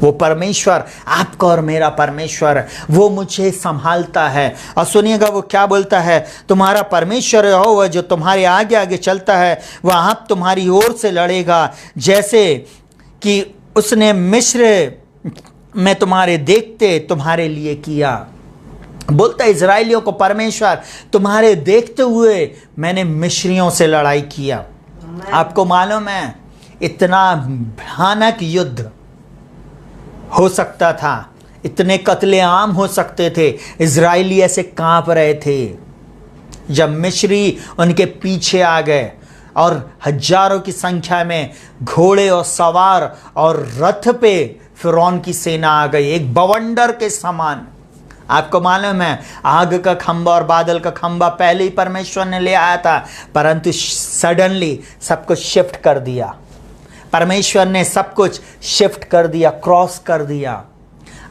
वो परमेश्वर आपका और मेरा परमेश्वर है, वो मुझे संभालता है। और सुनिएगा वो क्या बोलता है, तुम्हारा परमेश्वर यहोवा जो तुम्हारे आगे आगे चलता है, वह आप तुम्हारी ओर से लड़ेगा, जैसे कि उसने मिस्र में तुम्हारे देखते तुम्हारे लिए किया। बोलता है इजराइलियों को परमेश्वर तुम्हारे देखते हुए मैंने मिस्रियों से लड़ाई किया। आपको मालूम है इतना भयानक युद्ध हो सकता था, इतने कत्लेआम हो सकते थे, इजराइली ऐसे कांप रहे थे जब मिस्री उनके पीछे आ गए और हजारों की संख्या में घोड़े और सवार और रथ पे फिरौन की सेना आ गई, एक बवंडर के समान। आपको मालूम है आग का खंबा और बादल का खंबा पहले ही परमेश्वर ने ले आया था, परंतु सडनली सब कुछ शिफ्ट कर दिया। परमेश्वर ने सब कुछ शिफ्ट कर दिया, क्रॉस कर दिया।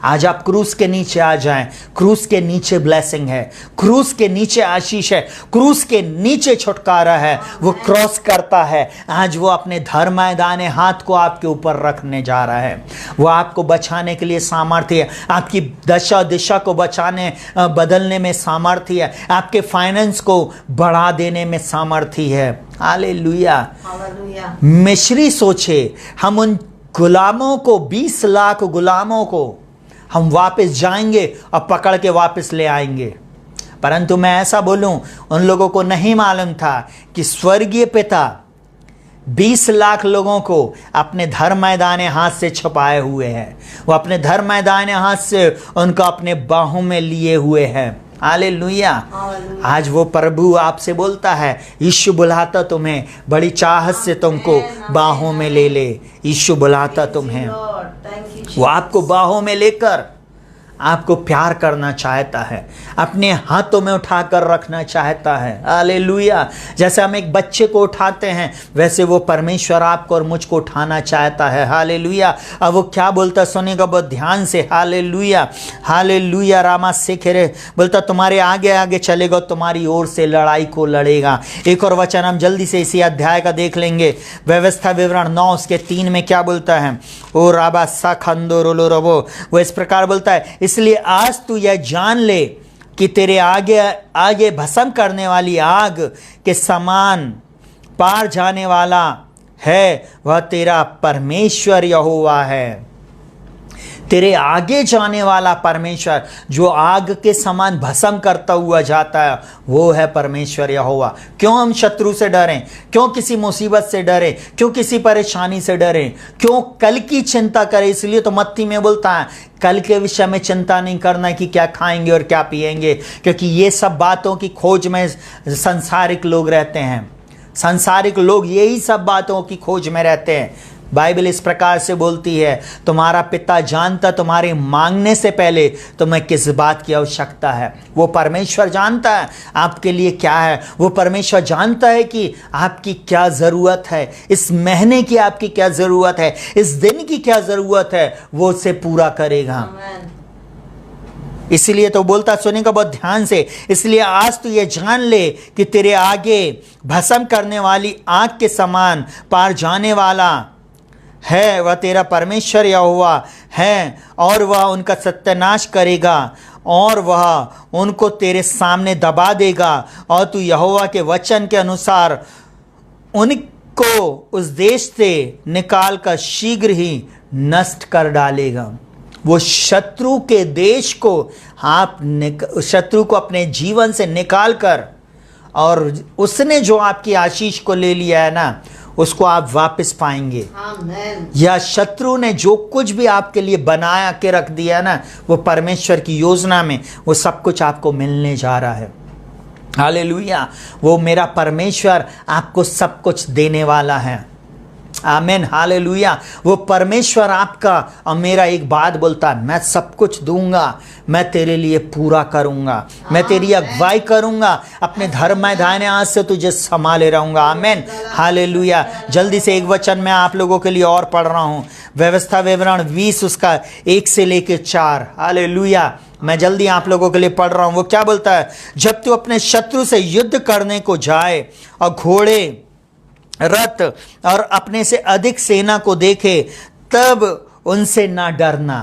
आज आप क्रूस के नीचे आ जाएं, क्रूस के नीचे ब्लेसिंग है, क्रूस के नीचे आशीष है, क्रूस के नीचे छुटकारा है। वो क्रॉस करता है, आज वो अपने धर्मादाने हाथ को आपके ऊपर रखने जा रहा है। वो आपको बचाने के लिए सामर्थ्य है, आपकी दशा दिशा को बचाने बदलने में सामर्थ्य है, आपके फाइनेंस को बढ़ा देने में सामर्थ्य है। हालेलुया। मिस्री सोचे हम उन गुलामों को 20 लाख गुलामों को हम वापस जाएंगे और पकड़ के वापस ले आएंगे, परंतु मैं ऐसा बोलूं उन लोगों को नहीं मालूम था कि स्वर्गीय पिता 20 लाख लोगों को अपने धर्मादाने हाथ से छुपाए हुए हैं। वो अपने धर्मादाने हाथ से उनको अपने बाहों में लिए हुए हैं। हालेलुया। आज वो प्रभु आपसे बोलता है, यीशु बुलाता तुम्हें, बड़ी चाहत से तुमको बाहों में ले ले। यीशु बुलाता तुम्हें, वो आपको बाहों में लेकर आपको प्यार करना चाहता है, अपने हाथों में उठाकर रखना चाहता है। हालेलुया। जैसे हम एक बच्चे को उठाते हैं वैसे वो परमेश्वर आपको और मुझको उठाना चाहता है। हालेलुया। अब वो क्या बोलता सुनेगा बहुत ध्यान से। Hallelujah, hallelujah. रामा सेखेरे बोलता तुम्हारे आगे आगे चलेगा, तुम्हारी ओर से लड़ाई को लड़ेगा। एक और वचन हम जल्दी से इसी अध्याय का देख लेंगे, व्यवस्था विवरण 9 उसके 3 में क्या बोलता है। ओ राबा सा खंदो रोलो रबो, वो इस प्रकार बोलता है, इसलिए आज तू यह जान ले कि तेरे आगे आगे भस्म करने वाली आग के समान पार जाने वाला है, वह तेरा परमेश्वर यहोवा है। तेरे आगे जाने वाला परमेश्वर जो आग के समान भस्म करता हुआ जाता है, वो है परमेश्वर यहोवा। क्यों हम शत्रु से डरें, क्यों किसी मुसीबत से डरें, क्यों किसी परेशानी से डरें, क्यों कल की चिंता करें। इसलिए तो मत्ती में बोलता है कल के विषय में चिंता नहीं करना कि क्या खाएंगे और क्या पिएंगे, क्योंकि ये सब बातों की खोज में संसारिक लोग रहते हैं। संसारिक लोग यही सब बातों की खोज में रहते हैं। बाइबल इस प्रकार से बोलती है, तुम्हारा पिता जानता तुम्हारे मांगने से पहले तुम्हें किस बात की आवश्यकता है। वो परमेश्वर जानता है आपके लिए क्या है, वो परमेश्वर जानता है कि आपकी क्या ज़रूरत है, इस महीने की आपकी क्या ज़रूरत है, इस दिन की क्या ज़रूरत है, वो उसे पूरा करेगा। इसलिए तो बोलता, सुनेगा बहुत ध्यान से, इसलिए आज तू ये जान ले कि तेरे आगे भस्म करने वाली आग के समान पार जाने वाला है, वह तेरा परमेश्वर यहोवा है, और वह उनका सत्यानाश करेगा और वह उनको तेरे सामने दबा देगा, और तू यहोवा के वचन के अनुसार उनको उस देश से निकाल कर शीघ्र ही नष्ट कर डालेगा। वो शत्रु के देश को आप शत्रु को अपने जीवन से निकाल कर, और उसने जो आपकी आशीष को ले लिया है ना, उसको आप वापस पाएंगे। या शत्रु ने जो कुछ भी आपके लिए बनाया के रख दिया ना, वो परमेश्वर की योजना में वो सब कुछ आपको मिलने जा रहा है। हालेलुया। वो मेरा परमेश्वर आपको सब कुछ देने वाला है। आमीन। हालेलुया। वो परमेश्वर आपका और मेरा एक बात बोलता है, मैं सब कुछ दूंगा, मैं तेरे लिए पूरा करूंगा, मैं तेरी अगुवाई करूंगा, अपने धर्म में दाहिने हाथ से तुझे संभाले रहूंगा। आमीन। हालेलुया। जल्दी से एक वचन मैं आप लोगों के लिए और पढ़ रहा हूं, व्यवस्था विवरण 20 उसका 1 से लेकर 4। हालेलुया। मैं जल्दी आप लोगों के लिए पढ़ रहा हूं। वो क्या बोलता है, जब तू अपने शत्रु से युद्ध करने को जाए और घोड़े रथ और अपने से अधिक सेना को देखे, तब उनसे ना डरना।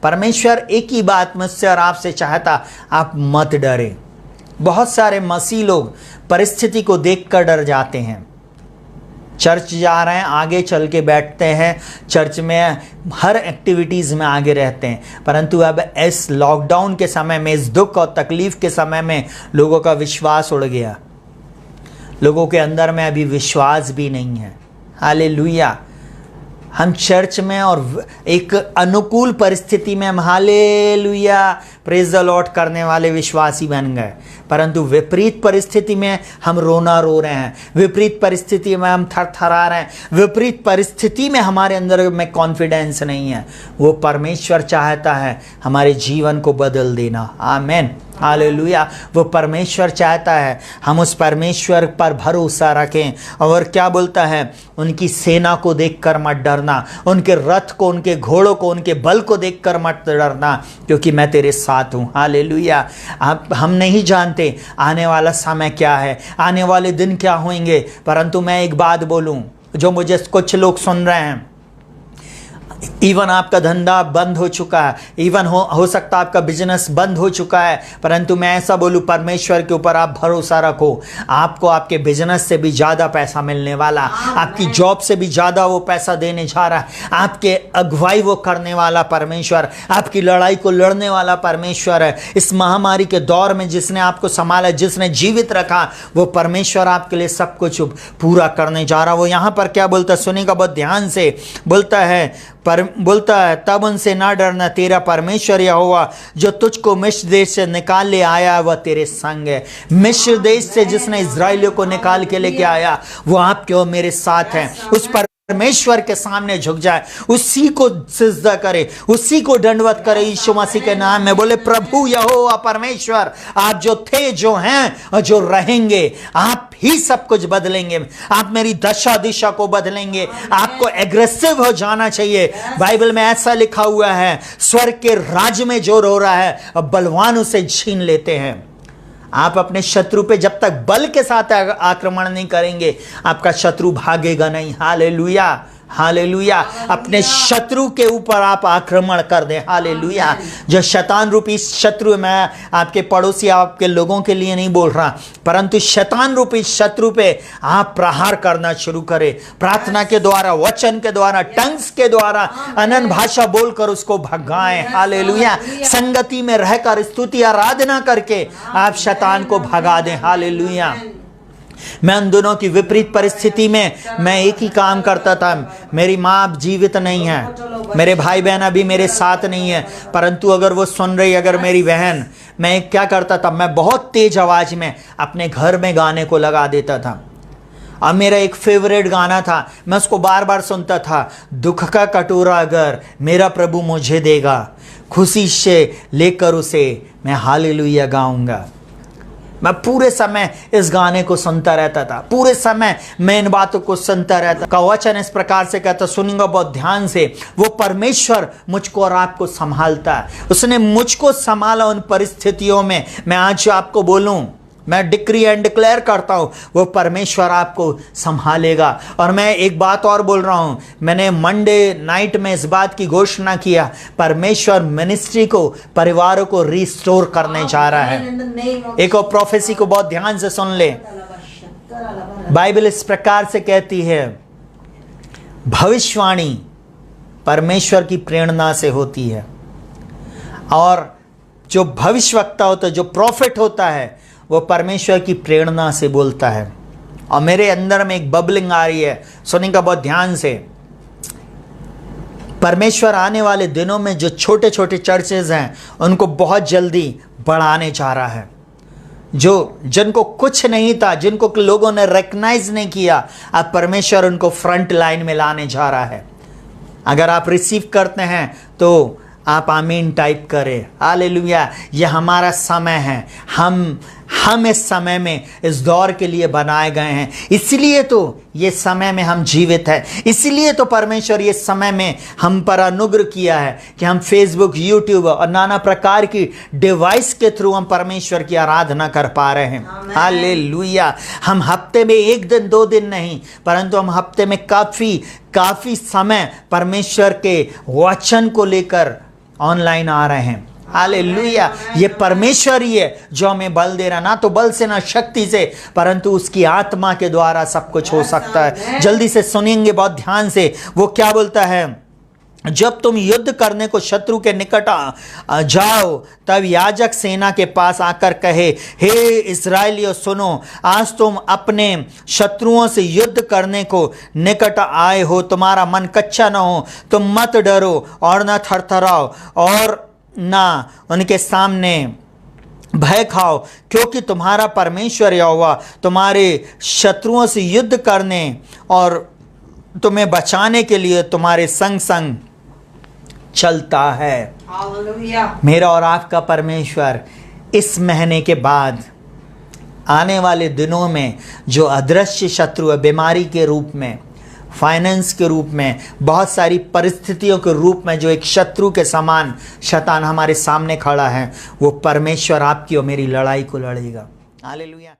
परमेश्वर एक ही बात मुझसे और आपसे चाहता, आप मत डरें। बहुत सारे मसीह लोग परिस्थिति को देखकर डर जाते हैं। चर्च जा रहे हैं, आगे चल के बैठते हैं, चर्च में हर एक्टिविटीज़ में आगे रहते हैं, परंतु अब इस लॉकडाउन के समय में, इस दुख और तकलीफ के समय में लोगों का विश्वास उड़ गया। लोगों के अंदर में अभी विश्वास भी नहीं है। हालेलुया। हम चर्च में और एक अनुकूल परिस्थिति में हम हालेलुया प्रेज द लॉर्ड करने वाले विश्वासी बन गए, परंतु विपरीत परिस्थिति में हम रोना रो रहे हैं, विपरीत परिस्थिति में हम थरथरा रहे हैं, विपरीत परिस्थिति में हमारे अंदर में कॉन्फिडेंस नहीं है। वो परमेश्वर चाहता है हमारे जीवन को बदल देना। आमीन, हालेलुया। वो परमेश्वर चाहता है हम उस परमेश्वर पर भरोसा रखें। और क्या बोलता है, उनकी सेना को देखकर मत डरना, उनके रथ को, उनके घोड़ों को, उनके बल को देखकर मत डरना, क्योंकि मैं तेरे साथ हूँ। हालेलुया। हम नहीं जानते आने वाला समय क्या है, आने वाले दिन क्या होंगे, परंतु मैं एक बात बोलूँ, जो मुझे कुछ लोग सुन रहे हैं, इवन आपका धंधा बंद हो चुका है, इवन हो सकता है आपका बिजनेस बंद हो चुका है, परंतु मैं ऐसा बोलूं, परमेश्वर के ऊपर आप भरोसा रखो। आपको आपके बिजनेस से भी ज़्यादा पैसा मिलने वाला, आपकी जॉब से भी ज़्यादा वो पैसा देने जा रहा है। आपके अगुवाई वो करने वाला परमेश्वर, आपकी लड़ाई को लड़ने वाला परमेश्वर है। इस महामारी के दौर में जिसने आपको संभाला, जिसने जीवित रखा, वो परमेश्वर आपके लिए सब कुछ पूरा करने जा रहा। वो यहाँ पर क्या बोलता है, सुनेगा बहुत ध्यान से। बोलता है तब उनसे ना डरना, तेरा परमेश्वर यहोवा जो तुझको मिस्र देश से निकाल ले आया वह तेरे संग है। मिस्र देश से जिसने इजराइलियों को निकाल के लेके आया, वो आपके और मेरे साथ है। उस परमेश्वर के सामने झुक जाए, उसी को सिजदा करे, उसी को दंडवत करे यीशु मसीह के नाम में। बोले प्रभु यहोवा परमेश्वर, आप जो थे, जो हैं और जो रहेंगे, आप ही सब कुछ बदलेंगे। आप मेरी दशा दिशा को बदलेंगे। आपको एग्रेसिव हो जाना चाहिए। बाइबल में ऐसा लिखा हुआ है, स्वर्ग के राज्य में जो रो रहा है अब बलवान उसे छीन लेते हैं। आप अपने शत्रु पे जब तक बल के साथ आक्रमण नहीं करेंगे, आपका शत्रु भागेगा नहीं। Hallelujah, hallelujah. अपने शत्रु के ऊपर आप आक्रमण कर दें। हालेलुया। जो शैतान रूपी शत्रु, मैं आपके पड़ोसी, आपके लोगों के लिए नहीं बोल रहा, परंतु शैतान रूपी शत्रु पे आप प्रहार करना शुरू करें। प्रार्थना के द्वारा, वचन के द्वारा, टंग्स के द्वारा, अनन्य भाषा बोलकर उसको भगाएं। हालेलुया। संगति में रहकर स्तुति आराधना करके आप शैतान को भगा दें। हालेलुया। मैं उन दोनों की विपरीत परिस्थिति में मैं एक ही काम करता था। मेरी माँ अब जीवित नहीं है, मेरे भाई बहन अभी मेरे साथ नहीं है, परंतु अगर वो सुन रही, अगर मेरी बहन, मैं क्या करता था, मैं बहुत तेज आवाज में अपने घर में गाने को लगा देता था। अब मेरा एक फेवरेट गाना था, मैं उसको बार बार सुनता था। दुख का कटोरा अगर मेरा प्रभु मुझे देगा, खुशी से लेकर उसे मैं हालेलुया गाऊंगा। मैं पूरे समय इस गाने को सुनता रहता था, पूरे समय मैं इन बातों को सुनता रहता। का वचन इस प्रकार से कहता, सुनिएगा बहुत ध्यान से। वो परमेश्वर मुझको और आपको संभालता है। उसने मुझको संभाला उन परिस्थितियों में। मैं आज आपको बोलूं, मैं डिक्री एंड डिक्लेयर करता हूं, वो परमेश्वर आपको संभालेगा। और मैं एक बात और बोल रहा हूं, मैंने मंडे नाइट में इस बात की घोषणा किया, परमेश्वर मिनिस्ट्री को, परिवारों को रिस्टोर करने जा रहा है। एक और प्रोफेसी को बहुत ध्यान से सुन ले। बाइबल इस प्रकार से कहती है, भविष्यवाणी परमेश्वर की प्रेरणा से होती है, और जो भविष्यवक्ता होता है, जो प्रॉफिट होता है, वो परमेश्वर की प्रेरणा से बोलता है। और मेरे अंदर में एक बबलिंग आ रही है, सुनिएगा बहुत ध्यान से। परमेश्वर आने वाले दिनों में जो छोटे छोटे चर्चेज हैं, उनको बहुत जल्दी बढ़ाने जा रहा है। जिनको कुछ नहीं था, जिनको लोगों ने रिकॉग्नाइज नहीं किया, अब परमेश्वर उनको फ्रंट लाइन में लाने जा रहा है। अगर आप रिसीव करते हैं तो आप आमीन टाइप करें। हालेलुया। यह हमारा समय है। हम इस समय में इस दौर के लिए बनाए गए हैं, इसलिए तो ये समय में हम जीवित हैं, इसलिए तो परमेश्वर ये समय में हम पर अनुग्रह किया है कि हम फेसबुक, यूट्यूब और नाना प्रकार की डिवाइस के थ्रू हम परमेश्वर की आराधना कर पा रहे हैं। हालेलुया। हम हफ्ते में 1 दिन 2 दिन नहीं, परंतु हम हफ्ते में काफ़ी समय परमेश्वर के वचन को लेकर ऑनलाइन आ रहे हैं। हालेलुया। ये परमेश्वर ही है जो हमें बल दे रहा, ना तो बल से ना शक्ति से, परंतु उसकी आत्मा के द्वारा सब कुछ हो सकता है। जल्दी से सुनेंगे बहुत ध्यान से, वो क्या बोलता है। जब तुम युद्ध करने को शत्रु के निकट जाओ, तब याजक सेना के पास आकर कहे, हे इस्राएलियों सुनो, आज तुम अपने शत्रुओं से युद्ध करने को निकट आए हो, तुम्हारा मन कच्चा न हो, तुम मत डरो और न थरथराओ और ना उनके सामने भय खाओ, क्योंकि तुम्हारा परमेश्वर यहोवा तुम्हारे शत्रुओं से युद्ध करने और तुम्हें बचाने के लिए तुम्हारे संग संग चलता है। हालेलुया। मेरा और आपका परमेश्वर इस महीने के बाद आने वाले दिनों में जो अदृश्य शत्रु है, बीमारी के रूप में, फाइनेंस के रूप में, बहुत सारी परिस्थितियों के रूप में जो एक शत्रु के समान शैतान हमारे सामने खड़ा है, वो परमेश्वर आपकी और मेरी लड़ाई को लड़ेगा। हालेलुया।